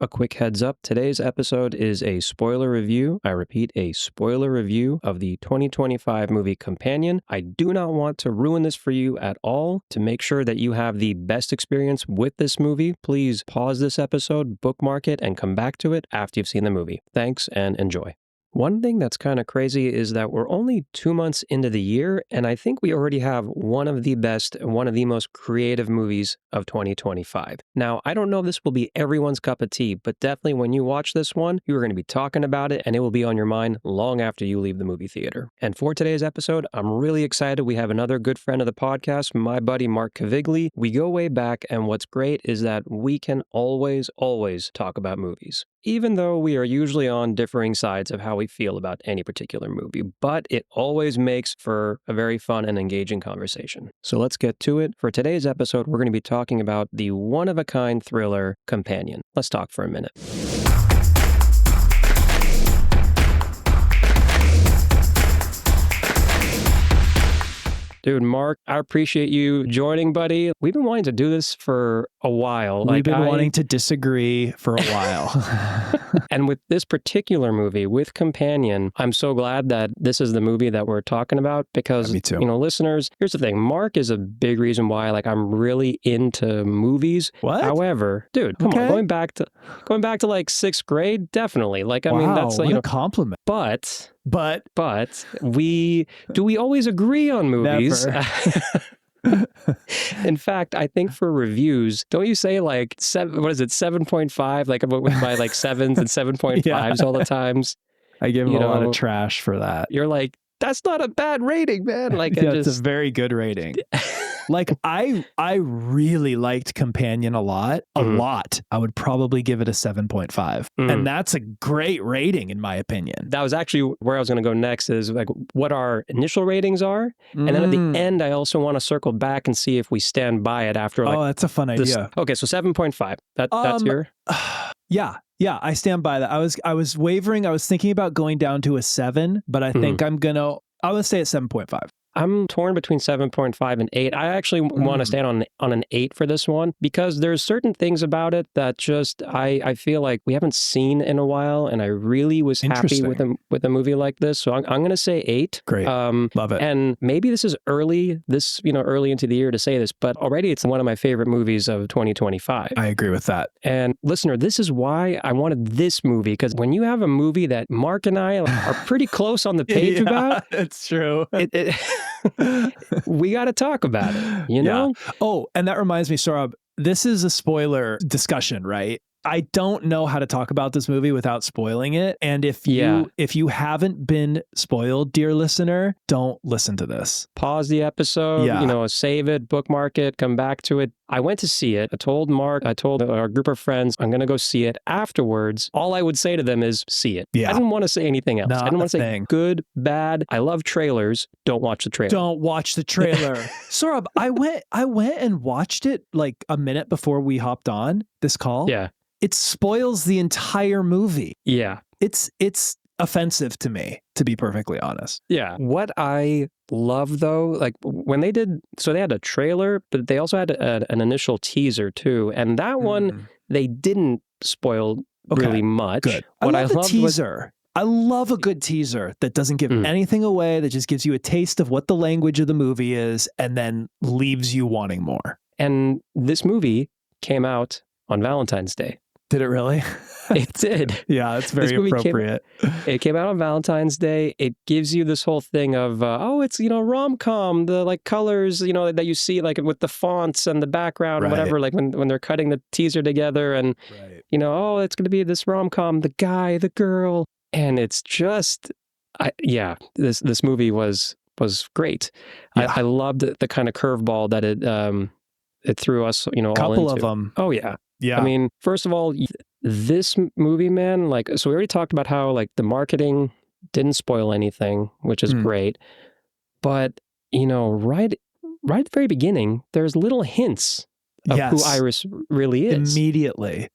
A quick heads up, today's episode is a spoiler review. I repeat, a spoiler review of the 2025 movie Companion. I do not want to ruin this for you at all. To make sure that you have the best experience with this movie, please pause this episode, bookmark it, and come back to it after you've seen the movie. Thanks and enjoy. One thing that's kind of crazy is that we're only 2 months into the year, and I think we already have one of the best and one of the most creative movies of 2025. Now, I don't know if this will be everyone's cup of tea, but definitely when you watch this one, you are going to be talking about it, and it will be on your mind long after you leave the movie theater. And for today's episode, I'm really excited. We have another good friend of the podcast, my buddy Mark Cavigli. We go way back, and what's great is that we can always talk about movies, even though we are usually on differing sides of how we feel about any particular movie, but it always makes for a very fun and engaging conversation. So let's get to it. For today's episode, we're going to be talking about the one-of-a-kind thriller Companion. Let's talk for a minute. Dude, Mark, I appreciate you joining, buddy. We've been wanting to do this for a while. We've been wanting to disagree for a while. And with this particular movie, with Companion, I'm so glad that this is the movie that we're talking about because, Me too. Listeners, here's the thing. Mark is a big reason why, I'm really into movies. What? However, dude, come on, going back to like 6th grade, definitely. That's what a compliment. But we always agree on movies? In fact, I think for reviews, don't you say 7.5? With my 7s and 7.5s all the times. I give him a lot of trash for that. You're like, that's not a bad rating, man. It's a very good rating. I really liked Companion a lot. I would probably give it a 7.5. And that's a great rating, in my opinion. That was actually where I was going to go next is what our initial ratings are. And then at the end, I also want to circle back and see if we stand by it after that's a fun idea. Okay, so 7.5. That's your... Yeah, I stand by that. I was wavering. I was thinking about going down to a 7, but I think I'm going to stay at 7.5. I'm torn between 7.5 and 8. I actually want to stand on an 8 for this one because there's certain things about it that just I feel like we haven't seen in a while, and I really was happy with a movie like this. So I'm going to say 8. Great, love it. And maybe this is early into the year to say this, but already it's one of my favorite movies of 2025. I agree with that. And listener, this is why I wanted this movie, because when you have a movie that Mark and I are pretty close on the page about, it's true. We got to talk about it, know? Oh, and that reminds me, Saurabh, this is a spoiler discussion, right? I don't know how to talk about this movie without spoiling it. And if you haven't been spoiled, dear listener, don't listen to this. Pause the episode, save it, bookmark it, come back to it. I went to see it. I told Mark, I told our group of friends, I'm going to go see it. Afterwards, all I would say to them is see it. Yeah. I didn't want to say anything else. I didn't want to say good, bad. I love trailers. Don't watch the trailer. Don't watch the trailer. Saurabh, I went and watched it a minute before we hopped on this call. Yeah. It spoils the entire movie. Yeah. It's offensive to me, to be perfectly honest. Yeah. What I love, though, when they had a trailer, but they also had an initial teaser, too. And that one, they didn't spoil really much. Good. I love the teaser. I love a good teaser that doesn't give anything away, that just gives you a taste of what the language of the movie is and then leaves you wanting more. And this movie came out on Valentine's Day. Did it really? It did. Yeah, it's very appropriate. It came out on Valentine's Day. It gives you this whole thing of, it's, rom-com, the colors, that you see with the fonts and the background and whatever, when they're cutting the teaser together and, it's going to be this rom-com, the guy, the girl. And it's just, this movie was great. Yeah. I loved the kind of curveball that it threw us, all into. Couple of them. Oh, yeah. Yeah. I mean, first of all, this movie, man, so we already talked about how, the marketing didn't spoil anything, which is great. But, right at the very beginning, there's little hints of who Iris really is. Immediately.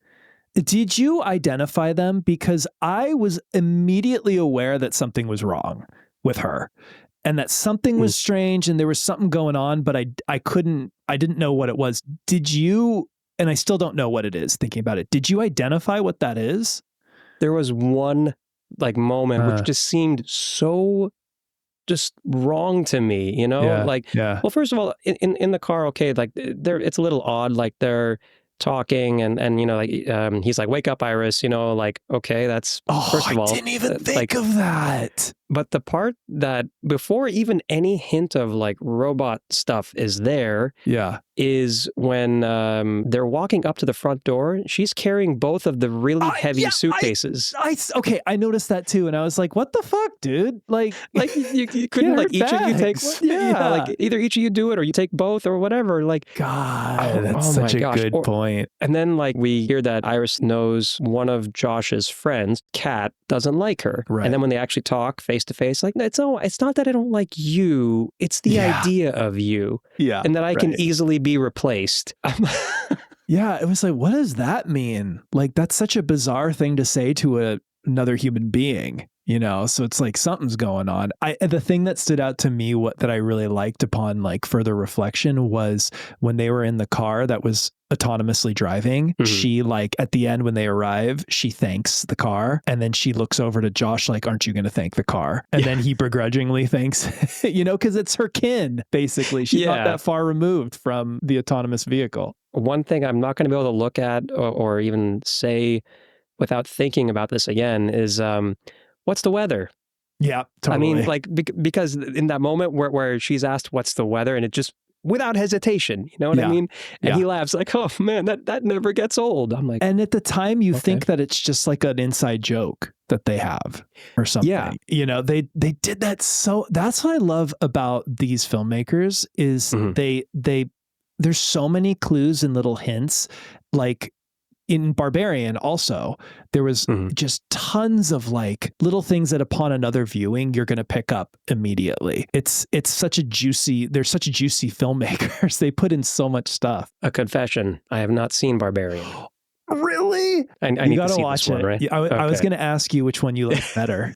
Did you identify them? Because I was immediately aware that something was wrong with her and that something was strange and there was something going on, but I didn't know what it was. Did you and I still don't know what it is thinking about it. Did you identify what that is? There was one like moment which just seemed so just wrong to me, you know? Like, well, first of all, in the car, okay, like it's a little odd, like they're talking and you know, like he's like, wake up, Iris, you know, like, okay, that's first of all, I didn't even think like, of that. But the part that before even any hint of like robot stuff is there, is when they're walking up to the front door. She's carrying both of the really heavy suitcases. Okay, I noticed that too, and I was like, "What the fuck, dude? Like you couldn't like each of you take one? Yeah, like either each of you do it or you take both or whatever." Like, God, that's such a good point. And then like we hear that Iris knows one of Josh's friends, Kat, doesn't like her, and then when they actually talk face to face, like, it's not that I don't like you, it's the idea of you, and that I can easily be replaced. Yeah, it was like, what does that mean? Like, that's such a bizarre thing to say to another human being, you know? So it's like something's going on. The thing that stood out to me, that I really liked upon like further reflection, was when they were in the car that was autonomously driving, she like at the end when they arrive, she thanks the car, and then she looks over to Josh like, aren't you going to thank the car? And then he begrudgingly thanks, you know, because it's her kin, basically. She's not that far removed from the autonomous vehicle. One thing I'm not going to be able to look at or even say without thinking about this again is what's the weather? Yeah, totally. I mean, like, because in that moment where she's asked what's the weather, and it just without hesitation, you know what I mean? And he laughs like, oh man, that never gets old. I'm like, and at the time you think that it's just like an inside joke that they have or something. Yeah. You know, they did that. So that's what I love about these filmmakers is there's so many clues and little hints. Like in Barbarian also, there was just tons of like little things that upon another viewing, you're going to pick up immediately. It's such a juicy, they're such juicy filmmakers. They put in so much stuff. A confession, I have not seen Barbarian. Really? I need to see watch this one, right? I was going to ask you which one you like better.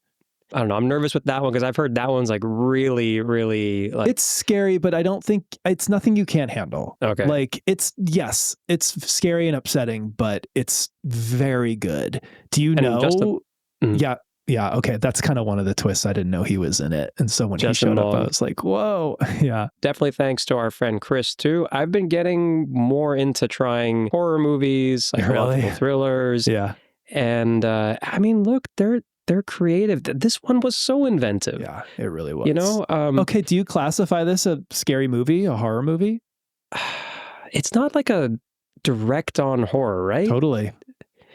I don't know. I'm nervous with that one because I've heard that one's like really, really like... It's scary, but I don't think it's nothing you can't handle. Okay. Like it's scary and upsetting, but it's very good. Do you know? Yeah. Okay. That's kind of one of the twists. I didn't know he was in it. And so when he showed up, I was like, whoa. Yeah. Definitely thanks to our friend Chris too. I've been getting more into trying horror movies, psychological thrillers. Yeah. And I mean, look, they're creative. This one was so inventive. Yeah, it really was. You know? Okay, do you classify this a scary movie, a horror movie? It's not like a direct on horror, right? Totally.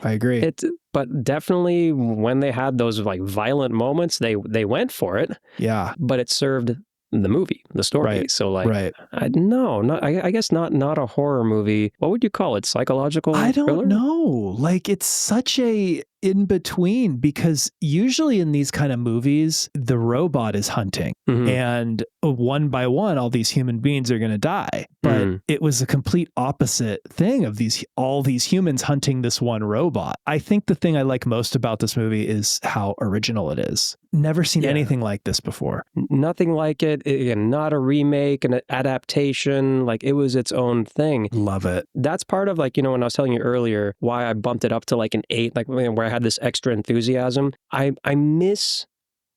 I agree. But definitely when they had those like violent moments, they went for it. Yeah. But it served the movie, the story. Right. So like, I guess not a horror movie. What would you call it? Psychological I don't thriller? know. Like it's such a in between, because usually in these kind of movies, the robot is hunting and one by one, all these human beings are going to die. But it was a complete opposite thing of all these humans hunting this one robot. I think the thing I like most about this movie is how original it is. Never seen anything like this before. Nothing like it. Again, not a remake, an adaptation. Like it was its own thing. Love it. That's part of like, you know, when I was telling you earlier why I bumped it up to like an 8, like where I had this extra enthusiasm. I miss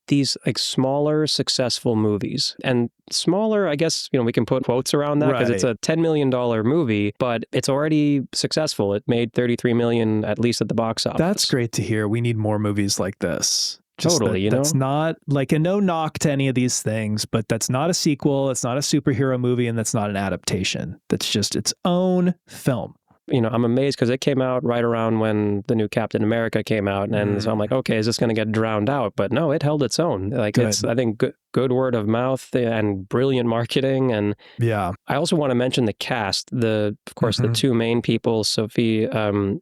these like smaller, successful movies. And smaller, I guess, you know, we can put quotes around that because it's a $10 million movie, but it's already successful. It made $33 million at least at the box office. That's great to hear. We need more movies like this. Totally, you know? That's not like a no knock to any of these things, but that's not a sequel. It's not a superhero movie, and that's not an adaptation. That's just its own film. You know, I'm amazed because it came out right around when the new Captain America came out. And so I'm like, okay, is this going to get drowned out? But no, it held its own. Like it's, I think, good word of mouth and brilliant marketing. And yeah, I also want to mention the cast. Of course, the two main people, Sophie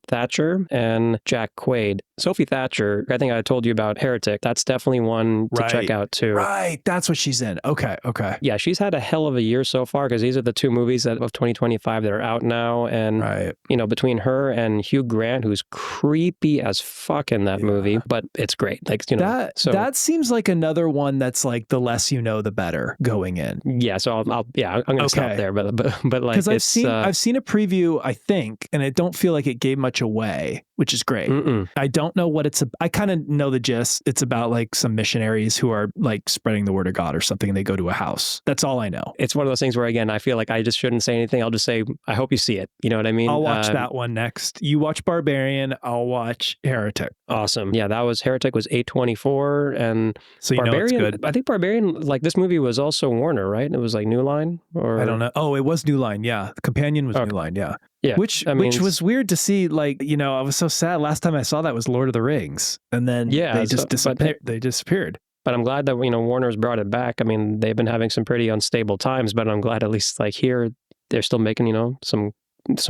Thatcher and Jack Quaid. Sophie Thatcher, I think I told you about Heretic. That's definitely one to check out too. Right, that's what she's in. Okay. Yeah, she's had a hell of a year so far because these are the 2 movies of 2025 that are out now. And, you know, between her and Hugh Grant, who's creepy as fuck in that movie, but it's great. Like, you know, that seems like another one that's like the less you know, the better going in. Yeah, so I'm going to stop there, but like, because I've seen a preview, I think, and I don't feel like it gave much away, which is great. I don't know what I kind of know the gist. It's about like some missionaries who are like spreading the word of God or something, and they go to a house. That's all I know. It's one of those things where, again, I feel like I just shouldn't say anything. I'll just say, I hope you see it. You know what I mean? I'll watch that one next. You watch Barbarian, I'll watch Heretic. Awesome. Yeah, Heretic was A24, and so Barbarian, it's good. I think Barbarian, like this movie was also Warner, right? It was like New Line, or I don't know. Oh, it was New Line. Yeah, the companion was New Line. Yeah. Yeah, which was weird to see. Like, I was so sad. Last time I saw that was Lord of the Rings, and then they just disappeared. They disappeared. But I'm glad that Warner's brought it back. I mean, they've been having some pretty unstable times, but I'm glad at least like here they're still making some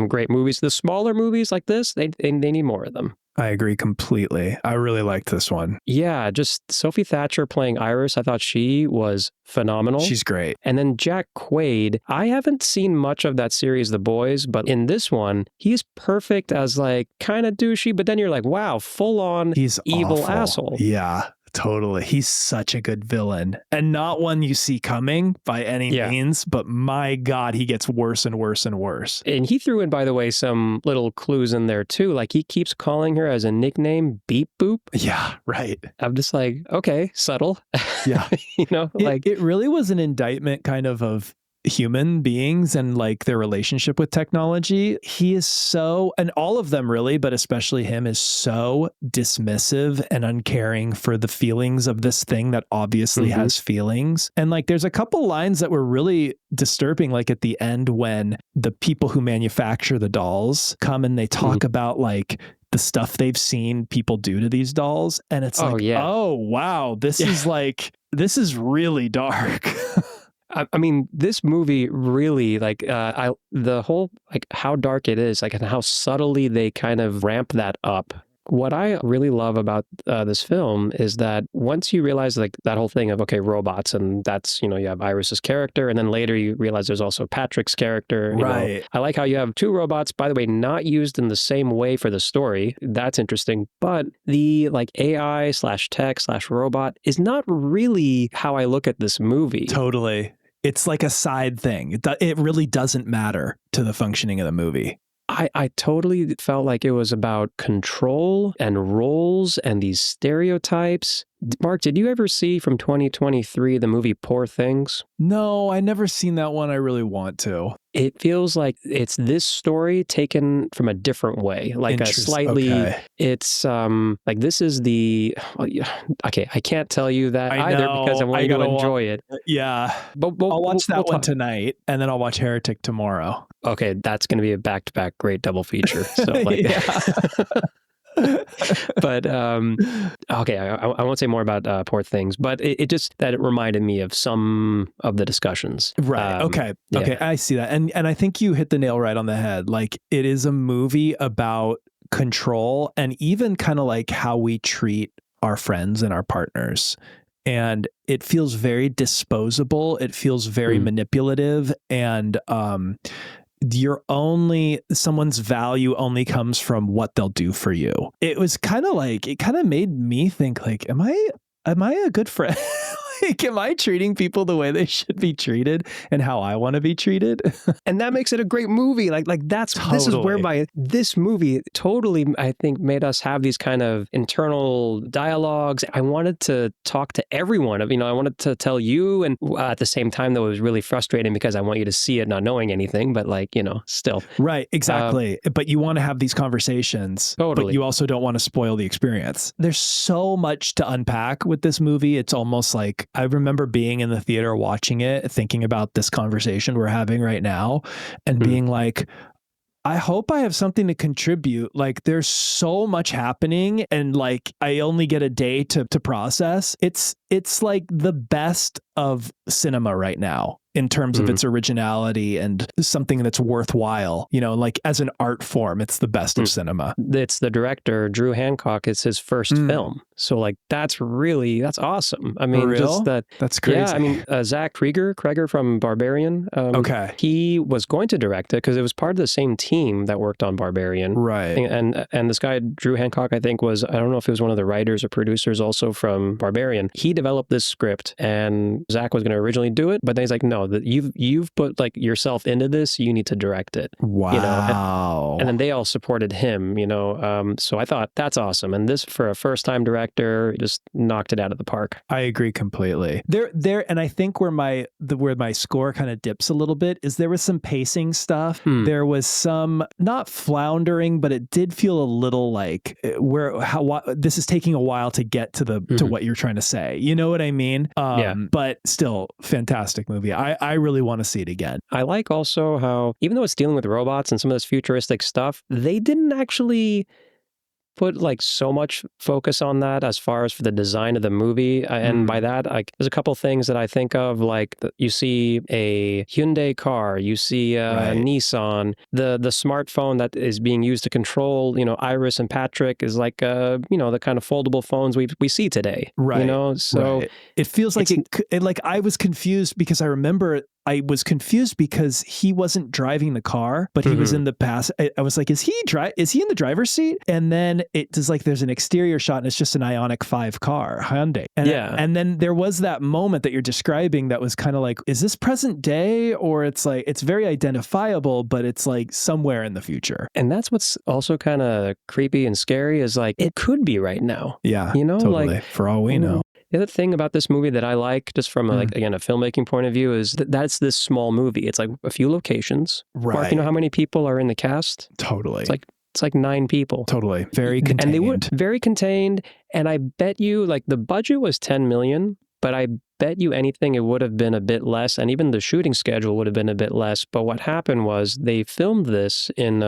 great movies. The smaller movies like this, they need more of them. I agree completely. I really liked this one. Yeah, just Sophie Thatcher playing Iris. I thought she was phenomenal. She's great. And then Jack Quaid. I haven't seen much of that series, The Boys, but in this one, he's perfect as like kind of douchey, but then you're like, wow, full on evil awful. Asshole. Yeah. Totally. He's such a good villain, and not one you see coming by any means, but my God, he gets worse and worse and worse. And he threw in, by the way, some little clues in there too. Like he keeps calling her as a nickname, Beep Boop. Yeah, right. I'm just like, okay, subtle. Yeah. It really was an indictment kind of human beings and like their relationship with technology. He is so, and all of them really, but especially him, is so dismissive and uncaring for the feelings of this thing that obviously has feelings. And like there's a couple lines that were really disturbing, like at the end when the people who manufacture the dolls come and they talk about like the stuff they've seen people do to these dolls, and it's oh wow, this is really dark. I mean, this movie really, like, the whole, like, how dark it is, like, and how subtly they kind of ramp that up. What I really love about this film is that once you realize, like, that whole thing of, okay, robots, and that's, you have Iris's character, and then later you realize there's also Patrick's character. Right. I like how you have two robots, by the way, not used in the same way for the story. That's interesting. But the, like, AI/tech/robot is not really how I look at this movie. Totally. It's like a side thing. It really doesn't matter to the functioning of the movie. I totally felt like it was about control and roles and these stereotypes. Mark, did you ever see from 2023 the movie Poor Things? No, I never seen that one. I really want to. It feels like it's this story taken from a different way, like a slightly, it's like this is the, okay, I can't tell you that either because I want you to enjoy it. Yeah, but I'll watch that one tonight, and then I'll watch Heretic tomorrow. Okay, that's going to be a back-to-back great double feature. So like, but okay, I won't say more about Poor Things, but it just that it reminded me of some of the discussions. Right. Okay. I see that, and I think you hit the nail right on the head. Like, it is a movie about control and even kind of like how we treat our friends and our partners. And it feels very disposable. It feels very manipulative, and someone's value only comes from what they'll do for you. It was kind of like, it kind of made me think like, am I a good friend? Like, am I treating people the way they should be treated and how I want to be treated? And that makes it a great movie. Like this is whereby this movie totally, I think, made us have these kind of internal dialogues. I wanted to talk to everyone. I wanted to tell you, and at the same time, though, it was really frustrating because I want you to see it not knowing anything, but like, still. Right, exactly. But you want to have these conversations, totally. But you also don't want to spoil the experience. There's so much to unpack with this movie. It's almost like, I remember being in the theater watching it, thinking about this conversation we're having right now, and being like, I hope I have something to contribute. Like, there's so much happening, and like, I only get a day to process. It's like the best of cinema right now in terms of its originality and something that's worthwhile, like as an art form, it's the best of cinema. It's the director, Drew Hancock. It's his first film. So like that's awesome. I For mean, real? just that. That's crazy. Yeah, I mean, Zach Krieger from Barbarian. Okay. He was going to direct it because it was part of the same team that worked on Barbarian. Right. And this guy Drew Hancock, I think, I don't know if he was one of the writers or producers also from Barbarian. He developed this script, and Zach was going to originally do it, but then he's like, no, that you've put like yourself into this, you need to direct it. Wow. You know? And then they all supported him. You know, so I thought that's awesome. And this for a first-time director just knocked it out of the park. I agree completely. And I think where my score kind of dips a little bit is there was some pacing stuff. There was some not floundering, but it did feel a little like this is taking a while to get to to what you're trying to say. You know what I mean? Yeah. But still, fantastic movie. I really want to see it again. I like also how even though it's dealing with robots and some of this futuristic stuff, they didn't actually put like so much focus on that as far as for the design of the movie. And by that, like there's a couple things that I think of, like you see a Hyundai car, you see a Nissan, the smartphone that is being used to control, you know, Iris and Patrick is like, you know, the kind of foldable phones we see today, right? You know, so it feels like like I was confused because I remember I was confused because he wasn't driving the car, but he was in the pass. I was like, is he in the driver's seat? And then it's like there's an exterior shot and it's just an Ioniq 5 car, Hyundai. And and then there was that moment that you're describing that was kind of like, is this present day? Or it's like, it's very identifiable, but it's like somewhere in the future. And that's what's also kind of creepy and scary is like, it could be right now. Yeah, you know, totally. like for all we know. The other thing about this movie that I like, just from a, like, again, a filmmaking point of view, is that's this small movie. It's like a few locations. Right. Mark, you know how many people are in the cast? Totally. It's like 9 people. Totally. Very contained. And they were very contained. And I bet you, like, the budget was 10 million, but I bet you anything it would have been a bit less, and even the shooting schedule would have been a bit less. But what happened was they filmed this in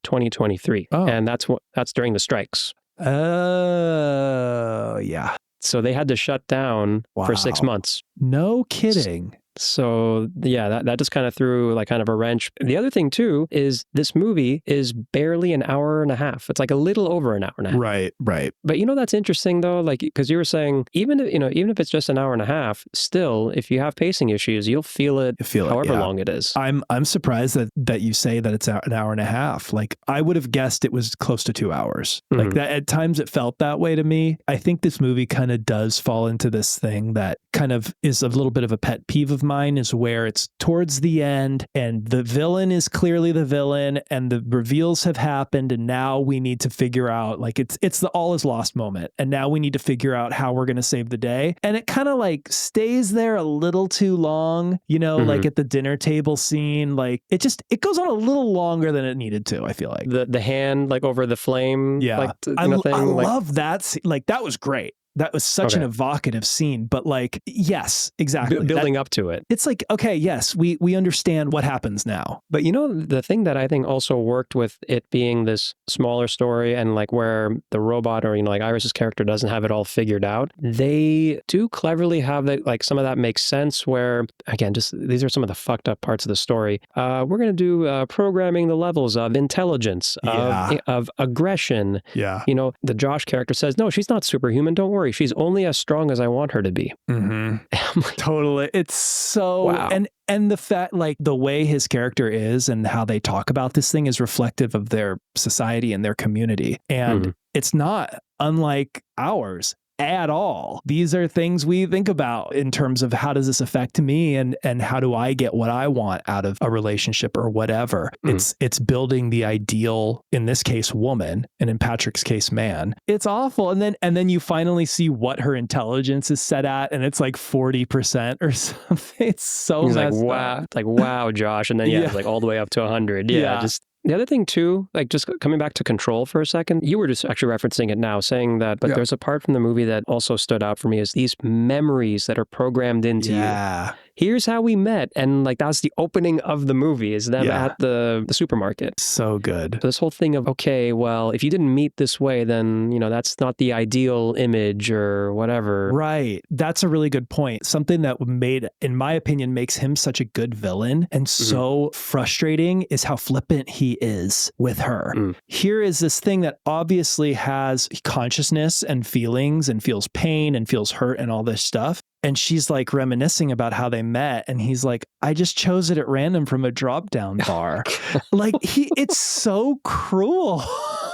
2023, and that's during the strikes. Oh, yeah. So they had to shut down for 6 months. No kidding. So yeah, that just kind of threw like kind of a wrench. The other thing too is this movie is barely an hour and a half. It's like a little over an hour and a half. Right. But you know, that's interesting though, like, because you were saying, even if it's just an hour and a half, still, if you have pacing issues, you'll feel it however long it is. I'm surprised that you say that it's an hour and a half. Like I would have guessed it was close to 2 hours. Like that at times it felt that way to me. I think this movie kind of does fall into this thing that kind of is a little bit of a pet peeve of mine, is where it's towards the end and the villain is clearly the villain and the reveals have happened, and now we need to figure out, like, it's the all is lost moment, and now we need to figure out how we're going to save the day. And it kind of like stays there a little too long, you know, like at the dinner table scene, like it goes on a little longer than it needed to. I feel like the hand like over the flame, like, I love that. Like that was great. That was such an evocative scene, but like, yes, exactly. Building up to it. It's like, okay, yes, we understand what happens now. But you know, the thing that I think also worked with it being this smaller story and like where the robot or, you know, like Iris's character doesn't have it all figured out, they do cleverly have that, like some of that makes sense where, again, just these are some of the fucked up parts of the story. We're going to do programming the levels of intelligence, of aggression. Yeah. You know, the Josh character says, no, she's not superhuman. Don't worry. She's only as strong as I want her to be. Like, totally. It's so, wow. And the fact, like the way his character is and how they talk about this thing is reflective of their society and their community. And it's not unlike ours at all. These are things we think about in terms of how does this affect me and how do I get what I want out of a relationship or whatever. It's building the ideal, in this case woman, and in Patrick's case man. It's awful. And then you finally see what her intelligence is set at, and it's like 40% or something. It's so He's messed like, wow, up. like wow, Josh, and then it's like all the way up to 100. Just the other thing too, like just coming back to Control for a second, you were just actually referencing it now, saying that, but there's a part from the movie that also stood out for me is these memories that are programmed into you. here's how we met. And like, that's the opening of the movie, is them at the supermarket. So good. So this whole thing of, okay, well, if you didn't meet this way, then, you know, that's not the ideal image or whatever. Right. That's a really good point. Something that made, in my opinion, makes him such a good villain and so frustrating is how flippant he is with her. Here is this thing that obviously has consciousness and feelings and feels pain and feels hurt and all this stuff. And she's like reminiscing about how they met. And he's like, I just chose it at random from a drop down bar. Like it's so cruel.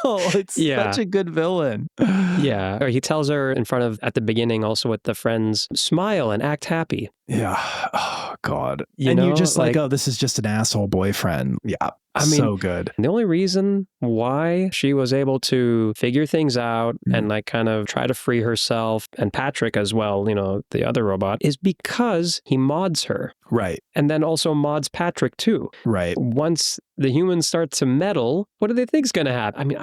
It's such a good villain. Yeah. Or he tells her in front of, at the beginning, also with the friends, smile and act happy. Yeah. Oh, God. You know, you're just like, oh, this is just an asshole boyfriend. Yeah. I mean, so good. The only reason why she was able to figure things out and like kind of try to free herself, and Patrick as well, you know, the other robot, is because he mods her. Right. And then also mods Patrick too. Right. Once the humans start to meddle, what do they think's going to happen? I mean,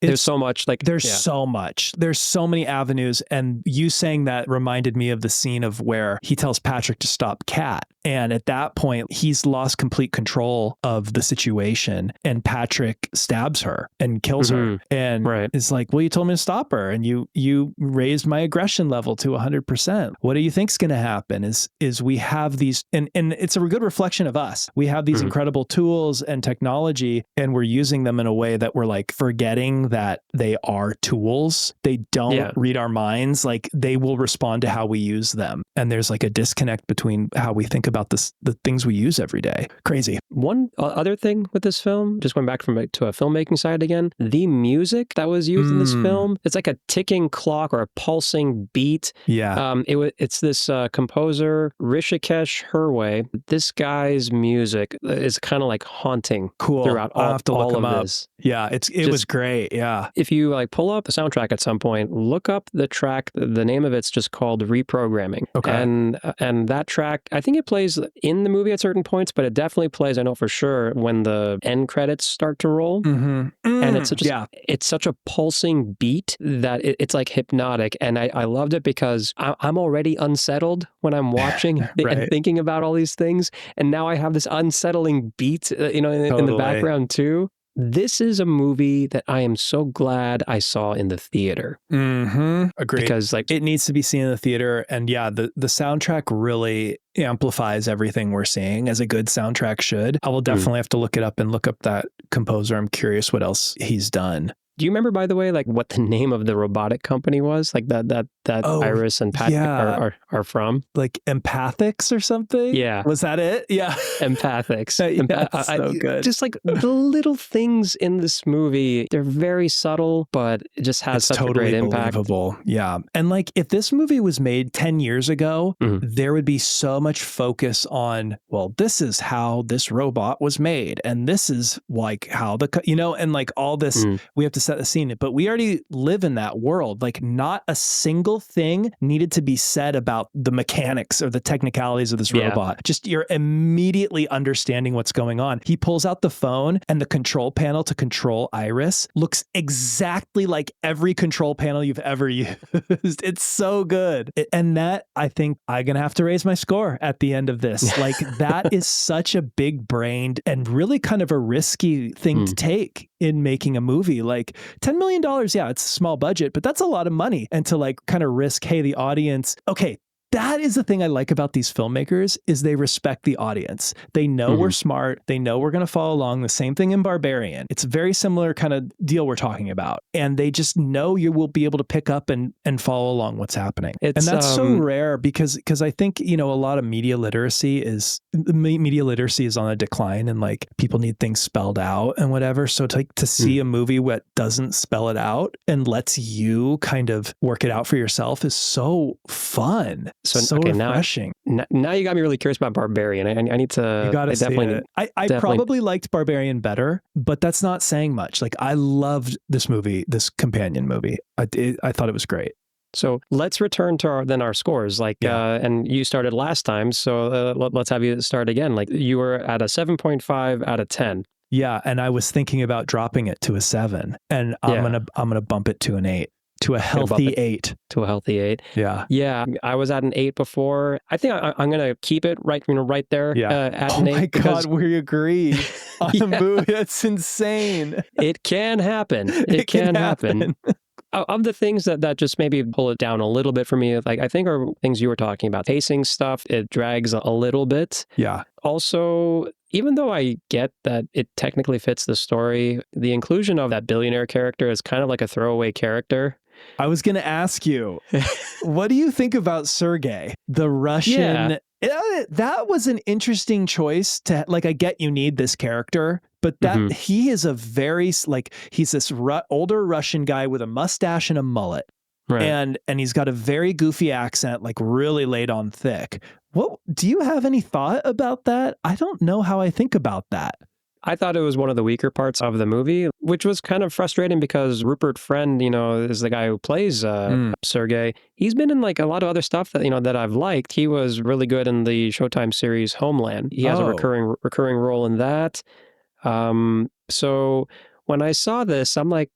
there's so much. Like, there's so much. There's so many avenues. And you saying that reminded me of the scene of where he tells Patrick to stop Kat. And at that point, he's lost complete control of the situation. And Patrick stabs her and kills her. And is like, well, you told me to stop her. And you raised my aggression level to 100%. What do you think's going to happen is we have these, and it's a good reflection of us. We have these incredible tools and technology, and we're using them in a way that we're like forgetting that they are tools. They don't read our minds. Like they will respond to how we use them. And there's like a disconnect between how we think about the things we use every day. Crazy. One other thing with this film, just going back to a filmmaking side again, the music that was used in this film, it's like a ticking clock or a pulsing beat. Yeah. It's this composer, Rishikesh Hirway. This guy's music is kind of like haunting throughout all of this. Yeah, it was great. Yeah. If you like pull up the soundtrack at some point, look up the track. The name of it's just called Reprogramming. Okay. And that track, I think it plays in the movie at certain points, but it definitely plays, I know for sure, when the end credits start to roll. And it's such a pulsing beat that it's like hypnotic. And I loved it because I'm already unsettled when I'm watching and thinking about all these things. And now I have this unsettling beat, in the background too. This is a movie that I am so glad I saw in the theater. Agreed. Because like it needs to be seen in the theater. And yeah, the soundtrack really amplifies everything we're seeing, as a good soundtrack should. I will definitely have to look it up and look up that composer. I'm curious what else he's done. Do you remember, by the way, like what the name of the robotic company was? Like that Iris and Patrick are from? Like Empathics or something? Yeah. Was that it? Yeah. Empathics. So good. Just like the little things in this movie, they're very subtle, but it just has such a great impact. Believable. Yeah. And like if this movie was made 10 years ago, there would be so much focus on, well, this is how this robot was made. And this is like how and like all this, we have to set the scene. But we already live in that world. Like not a single thing needed to be said about the mechanics or the technicalities of this robot. Just you're immediately understanding what's going on. He pulls out the phone and the control panel to control Iris looks exactly like every control panel you've ever used. It's so good. And that, I think I'm going to have to raise my score at the end of this. Like that is such a big brained and really kind of a risky thing to take in making a movie. Like $10 million, yeah, it's a small budget, but that's a lot of money. And to like kind of risk, hey, the audience, okay, that is the thing I like about these filmmakers is they respect the audience. They know we're smart. They know we're going to follow along. The same thing in Barbarian. It's a very similar kind of deal we're talking about. And they just know you will be able to pick up and follow along what's happening. And that's so rare because I think, a lot of media literacy is on a decline and like people need things spelled out and whatever. So to see a movie that doesn't spell it out and lets you kind of work it out for yourself is so fun. So refreshing. Now you got me really curious about Barbarian. I need to. You got to see it. I probably liked Barbarian better, but that's not saying much. Like I loved this movie, this companion movie. I thought it was great. So let's return to our scores. Like, and you started last time, so let's have you start again. Like you were at a 7.5 out of 10. Yeah, and I was thinking about dropping it to a 7, and I'm gonna bump it to an 8. To a healthy 8. To a healthy 8. Yeah. Yeah. I was at an 8 before. I think I'm going to keep it right there at an 8. Oh my God, we agree on a movie. That's insane. It can happen. It can happen. Of the things that just maybe pull it down a little bit for me, like I think are things you were talking about. Pacing stuff, it drags a little bit. Yeah. Also, even though I get that it technically fits the story, the inclusion of that billionaire character is kind of like a throwaway character. I was going to ask you, what do you think about Sergei, the Russian? Yeah. That was an interesting choice to, like, I get you need this character, but that he is a very, like, he's this older Russian guy with a mustache and a mullet. Right. And he's got a very goofy accent, like really laid on thick. What do you have any thought about that? I don't know how I think about that. I thought it was one of the weaker parts of the movie, which was kind of frustrating because Rupert Friend, is the guy who plays Sergei. He's been in like a lot of other stuff that, that I've liked. He was really good in the Showtime series Homeland. He has a recurring role in that. So when I saw this, I'm like,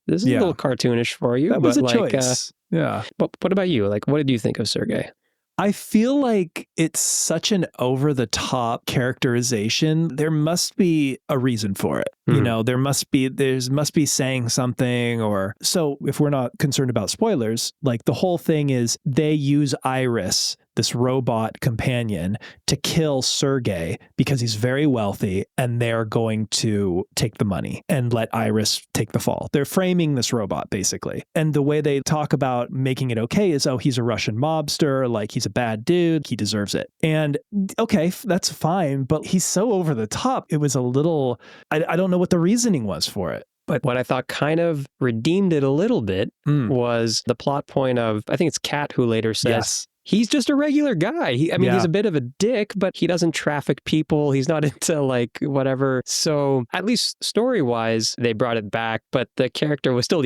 this is a little cartoonish for you. That was a choice. Yeah. But what about you? Like, what did you think of Sergei? I feel like it's such an over-the-top characterization. There must be a reason for it. There must be saying something, or so if we're not concerned about spoilers, like the whole thing is they use Iris, this robot companion, to kill Sergei because he's very wealthy and they're going to take the money and let Iris take the fall. They're framing this robot basically. And the way they talk about making it okay is, oh, he's a Russian mobster, like he's a bad dude, he deserves it. And okay, that's fine, but he's so over the top. It was a little, I don't know what the reasoning was for it. But what I thought kind of redeemed it a little bit was the plot point of, I think it's Kat who later says, he's just a regular guy. He's a bit of a dick, but he doesn't traffic people. He's not into like whatever. So at least story-wise, they brought it back, but the character was still,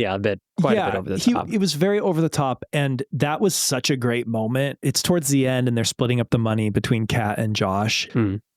quite a bit over the top. It was very over the top, and that was such a great moment. It's towards the end, and they're splitting up the money between Kat and Josh.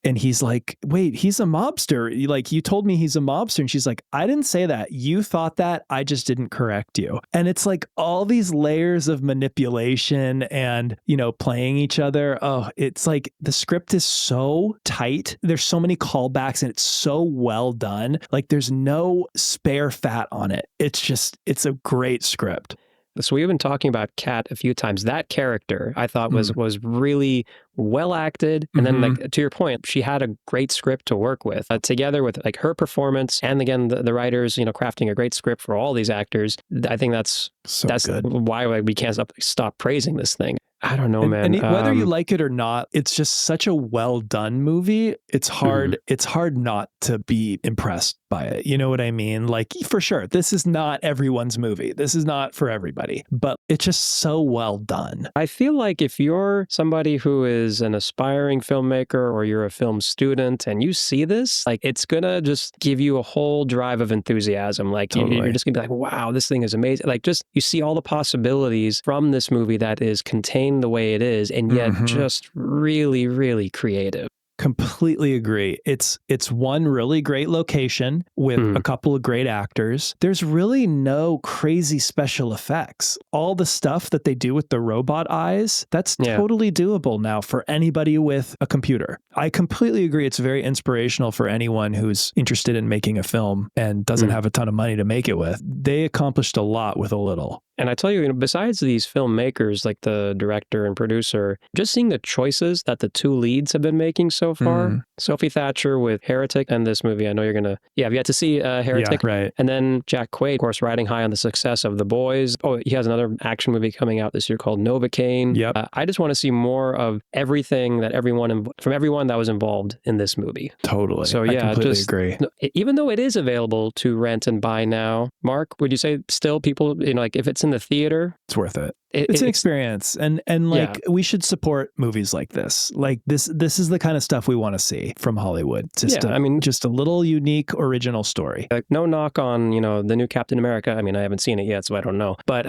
And he's like, wait, he's a mobster. Like, you told me he's a mobster. And she's like, I didn't say that. You thought that. I just didn't correct you. And it's like all these layers of manipulation and, playing each other. Oh, it's like the script is so tight. There's so many callbacks and it's so well done. Like there's no spare fat on it. It's a great script. So we've been talking about Kat a few times. That character I thought was really well acted. And then like to your point, she had a great script to work with together with like her performance. And again, the writers, crafting a great script for all these actors. I think that's good. Why we can't stop praising this thing. I don't know, man. And whether you like it or not, it's just such a well done movie. It's hard. It's hard not to be impressed by it. You know what I mean? Like, for sure, this is not everyone's movie. This is not for everybody, but it's just so well done. I feel like if you're somebody who is an aspiring filmmaker or you're a film student and you see this, like, it's gonna just give you a whole drive of enthusiasm. Like, you're just gonna be like, wow, this thing is amazing. Like, just you see all the possibilities from this movie that is contained the way it is, and yet just really, really creative. Completely agree. It's one really great location with a couple of great actors. There's really no crazy special effects. All the stuff that they do with the robot eyes, that's totally doable now for anybody with a computer. I completely agree. It's very inspirational for anyone who's interested in making a film and doesn't have a ton of money to make it with. They accomplished a lot with a little. And I tell you, besides these filmmakers, like the director and producer, just seeing the choices that the two leads have been making so far. Sophie Thatcher with Heretic and this movie, I know you're going to, I've yet to see Heretic. Yeah, right. And then Jack Quaid, of course, riding high on the success of The Boys. Oh, he has another action movie coming out this year called Novocaine. Yep. I just want to see more of everything that from everyone that was involved in this movie. Totally. So I completely agree. Even though it is available to rent and buy now, Mark, would you say still people, like if it's in in the theater, it's worth it. It's an experience, and like we should support movies like this. Like this is the kind of stuff we want to see from Hollywood. Just just a little unique, original story. Like, no knock on the new Captain America. I mean, I haven't seen it yet, so I don't know. But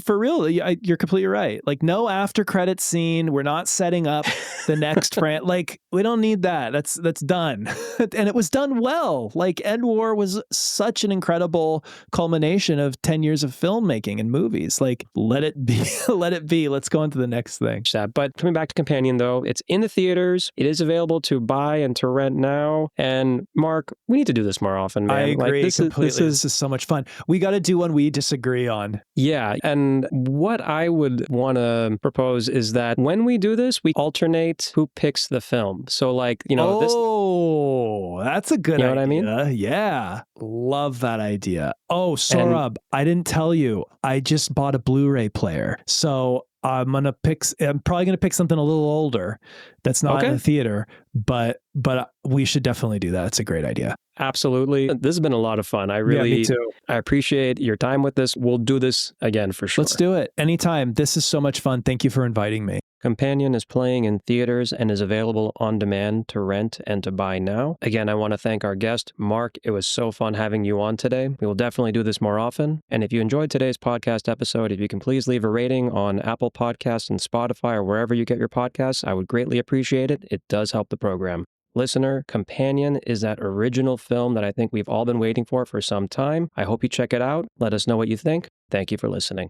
for real, you're completely right. Like no after credit scene. We're not setting up the next like we don't need that. That's done, and it was done well. Like End War was such an incredible culmination of 10 years of filmmaking and movies. Like, let it be. Let it be. Let's go on to the next thing. But coming back to Companion, though, it's in the theaters. It is available to buy and to rent now. And Mark, we need to do this more often, man. I agree completely. This is so much fun. We got to do one we disagree on. Yeah. And what I would want to propose is that when we do this, we alternate who picks the film. So like, that's a good idea. What I mean? Yeah. Love that idea. Oh, Saurabh, I didn't tell you. I just bought a Blu-ray player. So I'm probably going to pick something a little older that's not in the theater, but we should definitely do that. It's a great idea. Absolutely. This has been a lot of fun. Me too. I appreciate your time with this. We'll do this again for sure. Let's do it anytime. This is so much fun. Thank you for inviting me. Companion is playing in theaters and is available on demand to rent and to buy now. Again, I want to thank our guest, Mark. It was so fun having you on today. We will definitely do this more often. And if you enjoyed today's podcast episode, if you can please leave a rating on Apple Podcasts and Spotify or wherever you get your podcasts, I would greatly appreciate it. It does help the program. Listener, Companion is that original film that I think we've all been waiting for some time. I hope you check it out. Let us know what you think. Thank you for listening.